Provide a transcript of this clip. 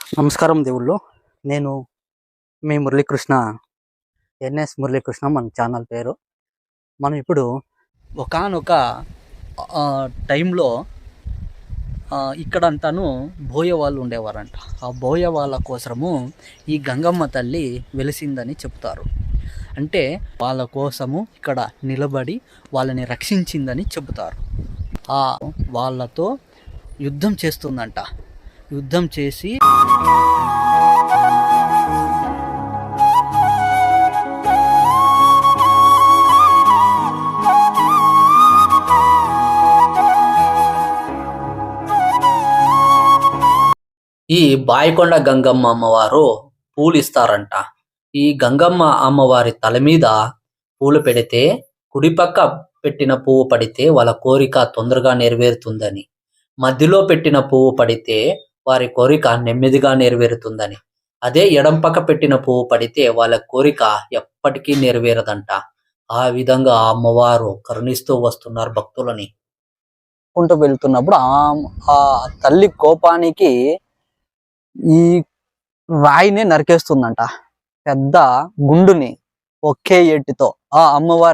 నమస్కారం దేవుళ్ళు. నేను మీ మురళీకృష్ణ, ఎన్ఎస్ మురళీకృష్ణ మన ఛానల్ పేరు. మనం ఇప్పుడు ఒకానొక టైంలో ఇక్కడంతాను బోయ వాళ్ళు ఉండేవారంట. ఆ బోయ వాళ్ళ కోసము ఈ గంగమ్మ తల్లి వెలిసిందని చెప్తారు. అంటే వాళ్ళ కోసము ఇక్కడ నిలబడి వాళ్ళని రక్షించిందని చెబుతారు. వాళ్ళతో యుద్ధం చేస్తుందంట. యుద్ధం చేసి ఈ బాయికొండ గంగమ్మ అమ్మవారు పూలు ఇస్తారంట. ఈ గంగమ్మ అమ్మవారి తల మీద పూలు పెడితే కుడిపక్క పెట్టిన పువ్వు పడితే వాళ్ళ కోరిక తొందరగా నెరవేరుతుందని, మధ్యలో పెట్టిన పువ్వు పడితే వారి కోరిక నెమ్మదిగా నెరవేరుతుందని, అదే ఎడం పక్క పెట్టిన పువ్వు పడితే వాళ్ళ కోరిక ఎప్పటికీ నెరవేరదంట. ఆ విధంగా ఆ అమ్మవారు కరుణిస్తూ వస్తున్నారు భక్తులని. వెళ్తున్నప్పుడు ఆ తల్లి కోపానికి ఈ రాయిని నరికేస్తుందంట. పెద్ద గుండుని ఒకే ఏటితో ఆ అమ్మవారి